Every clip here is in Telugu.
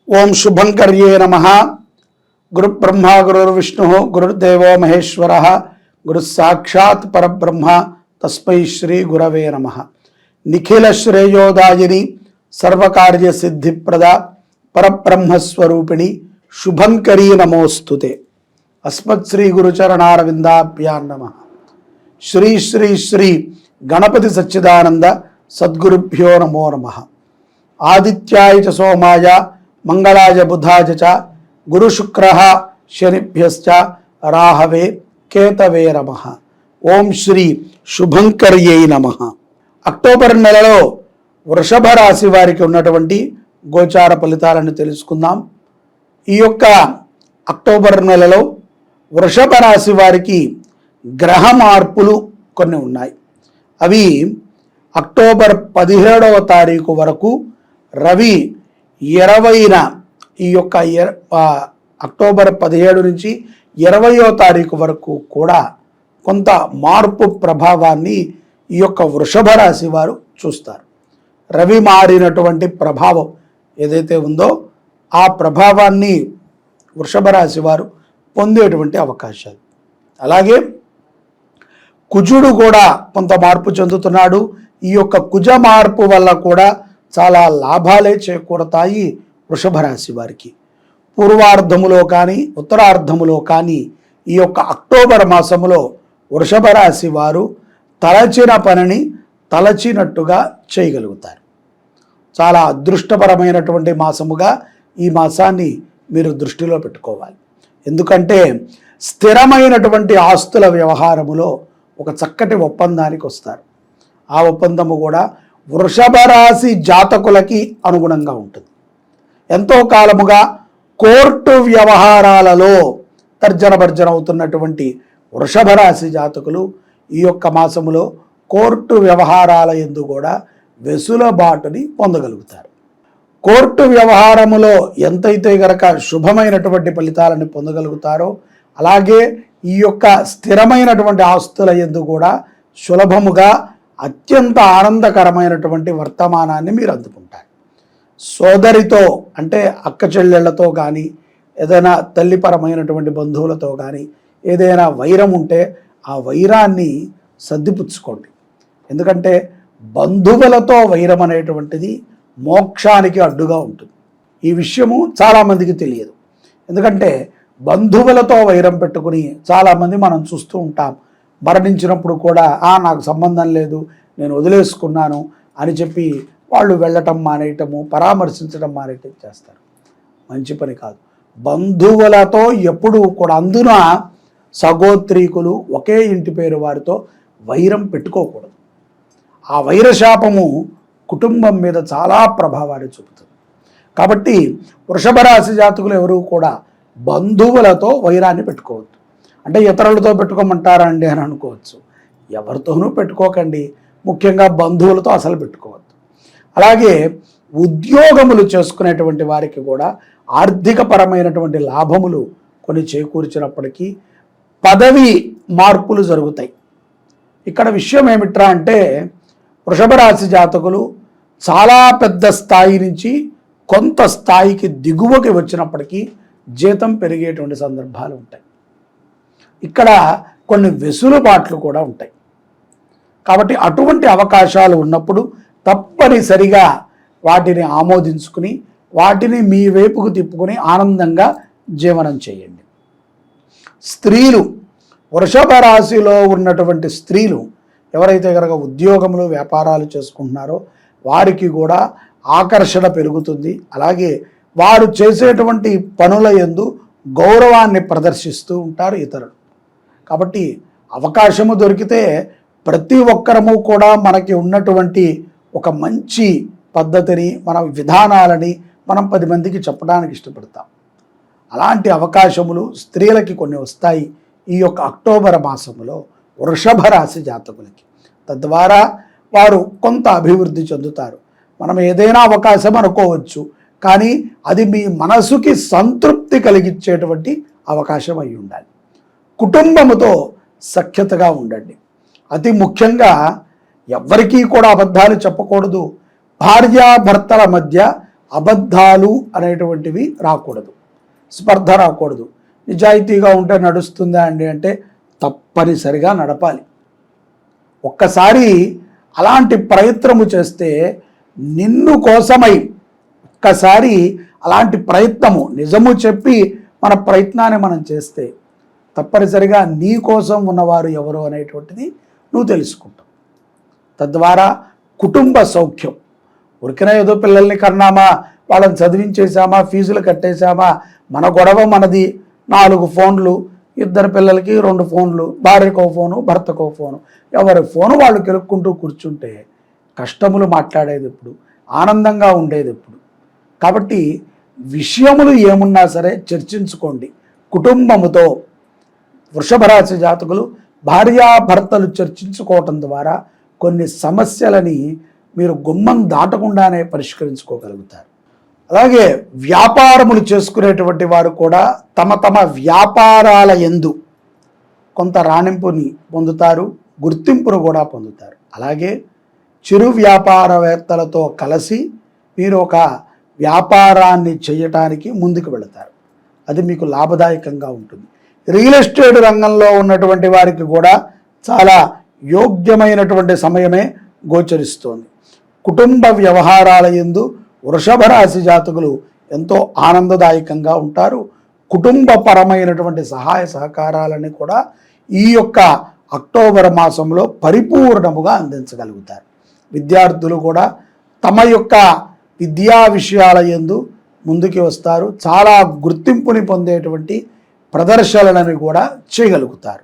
ఓం శుభంకర్యే నమః. గురు బ్రహ్మ గురుర్విష్ణు గురుర్దేవో మహేశ్వర గురు సాక్షాత్ పరబ్రహ్మ తస్మై శ్రీ గురవే నమః. నిఖిల శ్రేయోదాయిని సర్వకార్య సిద్ధిప్రద పరబ్రహ్మస్వరూపిణి శుభంకరీ నమోస్తుతే. అస్మత్ శ్రీ గురుచరణారవిందాభ్యాం నమః. శ్రీ శ్రీ శ్రీ గణపతి సచ్చిదానంద సద్గురుభ్యో నమో నమః. ఆదిత్యాయ చ సోమాయ మంగళాయ బుధాయ చ గురు శుక్ర శనిభ్యశ్చ రాహవే కేతవే నమః. ఓం శ్రీ శుభంకర్యై నమః. అక్టోబర్ నెలలో వృషభ రాశి వారికి ఉన్నటువంటి గోచార ఫలితాలను తెలుసుకుందాం. ఈ యొక్క అక్టోబర్ నెలలో వృషభ రాశి వారికి గ్రహ మార్పులు కొన్ని ఉన్నాయి. అవి అక్టోబర్ 17వ తారీఖు వరకు రవి 20న ఈ యొక్క అక్టోబర్ 17 నుంచి 20వ తారీఖు వరకు కూడా కొంత మార్పు ప్రభావాన్ని ఈ యొక్క వృషభ రాశి వారు చూస్తారు. రవి మారినటువంటి ప్రభావం ఏదైతే ఉందో ఆ ప్రభావాన్ని వృషభ రాశి వారు పొందేటువంటి అవకాశాలు. అలాగే కుజుడు కూడా కొంత మార్పు చెందుతున్నాడు. ఈ యొక్క కుజ మార్పు వల్ల కూడా చాలా లాభాలే చేకూరతాయి వృషభ రాశి వారికి. పూర్వార్ధములో కానీ ఉత్తరార్ధములో కానీ ఈ యొక్క అక్టోబర్ మాసములో వృషభ రాశి వారు తలచిన పనిని తలచినట్టుగా చేయగలుగుతారు. చాలా అదృష్టపరమైనటువంటి మాసముగా ఈ మాసాన్ని మీరు దృష్టిలో పెట్టుకోవాలి. ఎందుకంటే స్థిరమైనటువంటి ఆస్తుల వ్యవహారములో ఒక చక్కటి ఒప్పందానికి వస్తారు. ఆ ఒప్పందము కూడా వృషభ రాశి జాతకులకి అనుగుణంగా ఉంటుంది. ఎంతో కాలముగా కోర్టు వ్యవహారాలలో తర్జన భర్జన అవుతున్నటువంటి వృషభ రాశి జాతకులు ఈ యొక్క మాసములో కోర్టు వ్యవహారాల యందు కూడా వెసులుబాటుని పొందగలుగుతారు. కోర్టు వ్యవహారములో ఎంతైతే గనక శుభమైనటువంటి ఫలితాలను పొందగలుగుతారో అలాగే ఈ యొక్క స్థిరమైనటువంటి ఆస్తుల యందు కూడా సులభముగా అత్యంత ఆనందకరమైనటువంటి వర్తమానాన్ని మీరు అందుకుంటారు. సోదరితో అంటే అక్క చెల్లెళ్లతో కానీ ఏదైనా తల్లిపరమైనటువంటి బంధువులతో కానీ ఏదైనా వైరం ఉంటే ఆ వైరాన్ని సర్దిపుచ్చుకోండి. ఎందుకంటే బంధువులతో వైరం అనేటువంటిది మోక్షానికి అడ్డుగా ఉంటుంది. ఈ విషయము చాలామందికి తెలియదు. ఎందుకంటే బంధువులతో వైరం పెట్టుకుని చాలామంది మనం చూస్తూ ఉంటాం. మరణించినప్పుడు కూడా నాకు సంబంధం లేదు, నేను వదిలేసుకున్నాను అని చెప్పి వాళ్ళు వెళ్ళటం మానేయటము, పరామర్శించడం మానేయటం చేస్తారు. మంచి పని కాదు. బంధువులతో ఎప్పుడు కూడా, అందున సగోత్రీకులు ఒకే ఇంటి పేరు వారితో వైరం పెట్టుకోకూడదు. ఆ వైరశాపము కుటుంబం మీద చాలా ప్రభావాన్ని చూపుతుంది. కాబట్టి వృషభ రాశి జాతకులు ఎవరు కూడా బంధువులతో వైరాన్ని పెట్టుకోవద్దు. అంటే ఇతరులతో పెట్టుకోమంటారండి అని అనుకోవచ్చు. ఎవరితోనూ పెట్టుకోకండి. ముఖ్యంగా బంధువులతో అసలు పెట్టుకోవద్దు. అలాగే ఉద్యోగములు చేసుకునేటువంటి వారికి కూడా ఆర్థిక పరమైనటువంటి లాభములు కొన్ని చేకూర్చినప్పటికీ పదవి మార్పులు జరుగుతాయి. ఇక్కడ విషయం ఏమిట్రా అంటే వృషభ రాశి జాతకులు చాలా పెద్ద స్థాయి నుంచి కొంత స్థాయికి దిగువకి వచ్చినప్పటికీ జీతం పెరిగేటువంటి సందర్భాలు ఉంటాయి. ఇక్కడ కొన్ని వెసులుబాట్లు కూడా ఉంటాయి. కాబట్టి అటువంటి అవకాశాలు ఉన్నప్పుడు తప్పనిసరిగా వాటిని ఆమోదించుకుని వాటిని మీ వైపుకు తిప్పుకొని ఆనందంగా జీవనం చేయండి. స్త్రీలు, వృషభ రాశిలో ఉన్నటువంటి స్త్రీలు ఎవరైతే కనుక ఉద్యోగములు వ్యాపారాలు చేసుకుంటున్నారో వారికి కూడా ఆకర్షణ పెరుగుతుంది. అలాగే వారు చేసేటువంటి పనుల యందు గౌరవాన్ని ప్రదర్శిస్తూ ఉంటారు ఇతరులు. కాబట్టి అవకాశము దొరికితే ప్రతి ఒక్కరము కూడా మనకి ఉన్నటువంటి ఒక మంచి పద్ధతిని, మన విధానాలని మనం 10 మందికి చెప్పడానికి ఇష్టపడతాం. అలాంటి అవకాశములు స్త్రీలకి కొన్ని వస్తాయి ఈ యొక్క అక్టోబర్ మాసములో వృషభ రాశి జాతకులకి. తద్వారా వారు కొంత అభివృద్ధి చెందుతారు. మనం ఏదైనా అవకాశం అనుకోవచ్చు, కానీ అది మీ మనసుకి సంతృప్తి కలిగించేటువంటి అవకాశం అయి ఉండాలి. కుటుంబముతో సఖ్యతగా ఉండండి. అతి ముఖ్యంగా ఎవ్వరికీ కూడా అబద్ధాలు చెప్పకూడదు. భార్యాభర్తల మధ్య అబద్ధాలు అనేటువంటివి రాకూడదు, స్పర్ధ రాకూడదు. నిజాయితీగా ఉంటే నడుస్తుందా అండి అంటే తప్పనిసరిగా నడపాలి. ఒక్కసారి అలాంటి ప్రయత్నము చేస్తే నిన్ను కోసమై ఒక్కసారి అలాంటి ప్రయత్నము నిజము చెప్పి మన ప్రయత్నాన్ని మనం చేస్తే తప్పనిసరిగా నీ కోసం ఉన్నవారు ఎవరు అనేటువంటిది నువ్వు తెలుసుకుంటావు. తద్వారా కుటుంబ సౌఖ్యం. ఉరికిన ఏదో పిల్లల్ని కన్నామా, వాళ్ళని చదివించేసామా, ఫీజులు కట్టేశామా, మన గొడవ మనది, 4 ఫోన్లు, 2 పిల్లలకి 2 ఫోన్లు, భార్యకో ఫోను, భర్తకో ఫోను, ఎవరి ఫోను వాళ్ళు కెలుక్కుంటూ కూర్చుంటే కష్టములు మాట్లాడేది ఎప్పుడు, ఆనందంగా ఉండేది ఎప్పుడు? కాబట్టి విషయములు ఏమున్నా సరే చర్చించుకోండి కుటుంబముతో. వృషభ రాశి జాతకులు భార్యాభర్తలు చర్చించుకోవటం ద్వారా కొన్ని సమస్యలని మీరు గుమ్మం దాటకుండానే పరిష్కరించుకోగలుగుతారు. అలాగే వ్యాపారములు చేసుకునేటువంటి వారు కూడా తమ తమ వ్యాపారాల యందు కొంత రాణింపుని పొందుతారు, గుర్తింపును కూడా పొందుతారు. అలాగే చిరు వ్యాపారవేత్తలతో కలిసి మీరు ఒక వ్యాపారాన్ని చేయటానికి ముందుకు వెళతారు. అది మీకు లాభదాయకంగా ఉంటుంది. రియల్ ఎస్టేట్ రంగంలో ఉన్నటువంటి వారికి కూడా చాలా యోగ్యమైనటువంటి సమయమే గోచరిస్తోంది. కుటుంబ వ్యవహారాల యందు వృషభ రాశి జాతకులు ఎంతో ఆనందదాయకంగా ఉంటారు. కుటుంబపరమైనటువంటి సహాయ సహకారాలని కూడా ఈ యొక్క అక్టోబర్ మాసంలో పరిపూర్ణముగా అందించగలుగుతారు. విద్యార్థులు కూడా తమ యొక్క విద్యా విషయాల యందు ముందుకు వస్తారు. చాలా గుర్తింపుని పొందేటువంటి ప్రదర్శనలను కూడా చేయగలుగుతారు.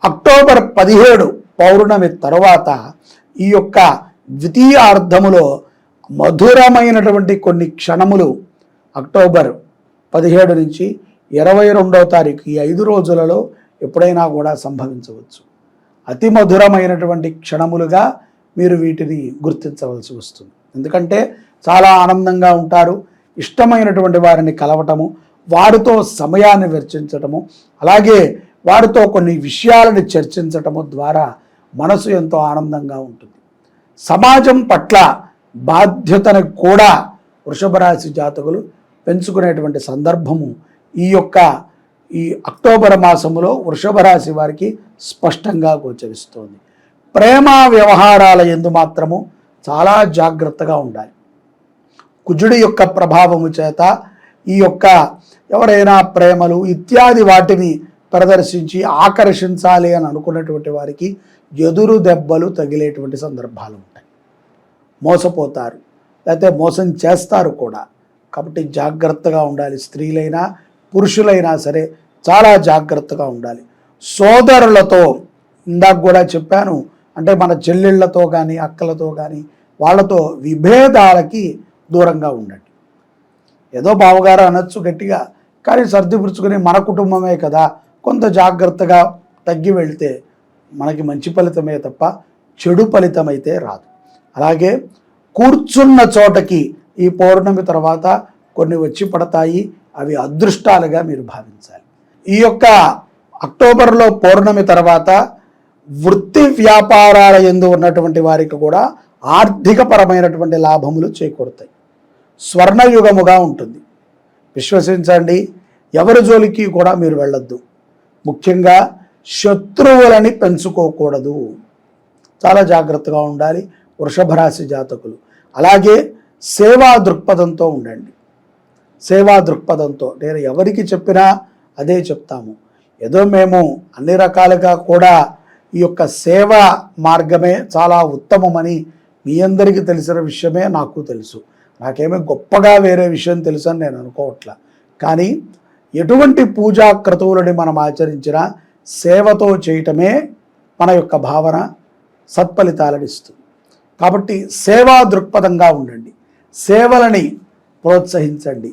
అక్టోబర్ 17 పౌర్ణమి తర్వాత ఈ యొక్క ద్వితీయార్థములో మధురమైనటువంటి కొన్ని క్షణములు అక్టోబర్ 17 నుంచి 22వ తారీఖు ఈ 5 రోజులలో ఎప్పుడైనా కూడా సంభవించవచ్చు. అతి మధురమైనటువంటి క్షణములుగా మీరు వీటిని గుర్తించవలసి వస్తుంది. ఎందుకంటే చాలా ఆనందంగా ఉంటారు. ఇష్టమైనటువంటి వారిని కలవటము, వారితో సమయాన్ని వెచ్చించటము, అలాగే వారితో కొన్ని విషయాలను చర్చించటము ద్వారా మనసు ఎంతో ఆనందంగా ఉంటుంది. సమాజం పట్ల బాధ్యతను కూడా వృషభ రాశి జాతకులు పెంచుకునేటువంటి సందర్భము ఈ అక్టోబర్ మాసములో వృషభ రాశి వారికి స్పష్టంగా గోచరిస్తోంది. ప్రేమ వ్యవహారాల యందు మాత్రము చాలా జాగ్రత్తగా ఉండాలి. కుజుడి యొక్క ప్రభావము చేత ఈ యొక్క ఎవరైనా ప్రేమలు ఇత్యాది వాటిని ప్రదర్శించి ఆకర్షించాలి అని అనుకున్నటువంటి వారికి ఎదురు దెబ్బలు తగిలేటువంటి సందర్భాలు ఉంటాయి. మోసపోతారు, లేకపోతే మోసం చేస్తారు కూడా. కాబట్టి జాగ్రత్తగా ఉండాలి. స్త్రీలైనా పురుషులైనా సరే చాలా జాగ్రత్తగా ఉండాలి. సోదరులతో ఇందాక కూడా చెప్పాను, అంటే మన చెల్లెళ్లతో కానీ అక్కలతో కానీ వాళ్ళతో విభేదాలకి దూరంగా ఉండండి. ఏదో బావగారు అనొచ్చు గట్టిగా, కానీ సర్దిపుచ్చుకుని మన కుటుంబమే కదా కొంత జాగ్రత్తగా తగ్గి వెళితే మనకి మంచి ఫలితమే తప్ప చెడు ఫలితం అయితే రాదు. అలాగే కూర్చున్న చోటకి ఈ పౌర్ణమి తర్వాత కొన్ని వచ్చి పడతాయి. అవి అదృష్టాలుగా మీరు భావించాలి. ఈ యొక్క అక్టోబర్లో పౌర్ణమి తర్వాత వృత్తి వ్యాపారాల యందు ఉన్నటువంటి వారికి కూడా ఆర్థికపరమైనటువంటి లాభములు చేకూరుతాయి. స్వర్ణయుగముగా ఉంటుంది. విశ్వసించండి, ఎవరి జోలికి కూడా మీరు వెళ్ళొద్దు. ముఖ్యంగా శత్రువులని పెంచుకోకూడదు. చాలా జాగ్రత్తగా ఉండాలి వృషభ రాశి జాతకులు. అలాగే సేవా దృక్పథంతో ఉండండి. సేవా దృక్పథంతో నేను ఎవరికి చెప్పినా అదే చెప్తాము. ఏదో మేము అన్ని రకాలుగా కూడా ఈ యొక్క సేవా మార్గమే చాలా ఉత్తమమని మీ అందరికీ తెలిసిన విషయమే నాకు తెలుసు. నాకేమీ గొప్పగా వేరే విషయం తెలుసు అని నేను అనుకోవట్లా. కానీ ఎటువంటి పూజా క్రతువులని మనం ఆచరించినా సేవతో చేయటమే మన యొక్క భావన సత్ఫలితాలను ఇస్తుంది. కాబట్టి సేవా దృక్పథంగా ఉండండి. సేవలని ప్రోత్సహించండి.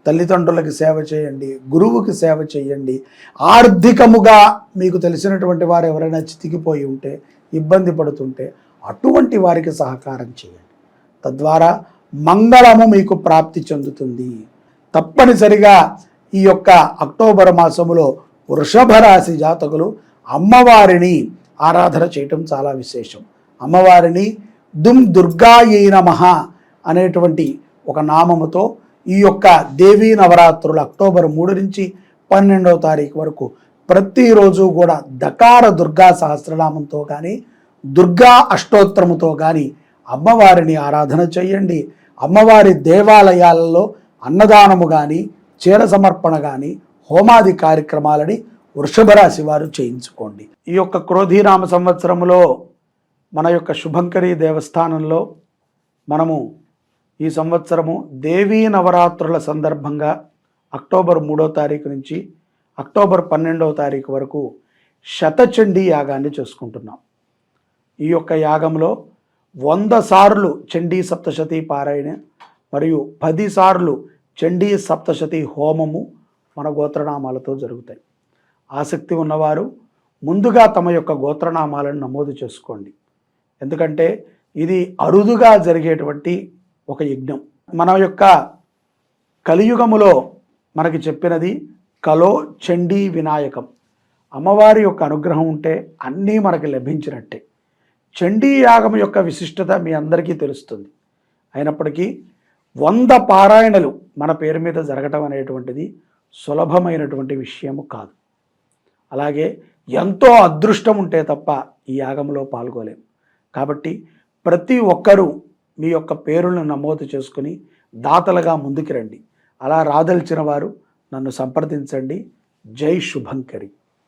తల్లిదండ్రులకి సేవ చేయండి, గురువుకి సేవ చేయండి. ఆర్థికముగా మీకు తెలిసినటువంటి వారు ఎవరైనా చితికిపోయి ఉంటే, ఇబ్బంది పడుతుంటే అటువంటి వారికి సహకారం చేయండి. తద్వారా మంగళము మీకు ప్రాప్తి చెందుతుంది. తప్పనిసరిగా ఈ యొక్క అక్టోబర్ మాసములో వృషభ రాశి జాతకులు అమ్మవారిని ఆరాధన చేయటం చాలా విశేషం. అమ్మవారిని దుర్గాయై నమః అనేటువంటి ఒక నామముతో ఈ యొక్క దేవీ నవరాత్రులు అక్టోబర్ 3 నుంచి 12వ తారీఖు వరకు ప్రతిరోజు కూడా దకార దుర్గా సహస్రనామంతో కానీ దుర్గా అష్టోత్తరముతో కానీ అమ్మవారిని ఆరాధన చేయండి. అమ్మవారి దేవాలయాలలో అన్నదానము కానీ చీర సమర్పణ కానీ హోమాది కార్యక్రమాలని వృషభ రాశి వారు చేయించుకోండి. ఈ యొక్క క్రోధీనామ సంవత్సరంలో మన యొక్క శుభంకరి దేవస్థానంలో మనము ఈ సంవత్సరము దేవీ నవరాత్రుల సందర్భంగా అక్టోబర్ 3వ తారీఖు నుంచి అక్టోబర్ 12వ తారీఖు వరకు శతచండీ యాగాన్ని చేసుకుంటున్నాం. ఈ యొక్క యాగంలో 100 సార్లు చండీ సప్తశతి పారాయణ మరియు 10 సార్లు చండీ సప్తశతి హోమము మన గోత్రనామాలతో జరుగుతాయి. ఆసక్తి ఉన్నవారు ముందుగా తమ యొక్క గోత్రనామాలను నమోదు చేసుకోండి. ఎందుకంటే ఇది అరుదుగా జరిగేటువంటి ఒక యజ్ఞం. మన యొక్క కలియుగములో మనకి చెప్పినది కలో చండీ వినాయకం. అమ్మవారి యొక్క అనుగ్రహం ఉంటే అన్నీ మనకి లభించినట్టే. చండీ యాగం యొక్క విశిష్టత మీ అందరికీ తెలుస్తుంది. అయినప్పటికీ 100 పారాయణలు మన పేరు మీద జరగటం అనేటువంటిది సులభమైనటువంటి విషయము కాదు. అలాగే ఎంతో అదృష్టం ఉంటే తప్ప ఈ యాగంలో పాల్గొలేం. కాబట్టి ప్రతి ఒక్కరూ మీ యొక్క పేరులను నమోదు చేసుకుని దాతలుగా ముందుకు రండి. అలా రాదలిచిన వారు నన్ను సంప్రదించండి. జై శుభంకరి.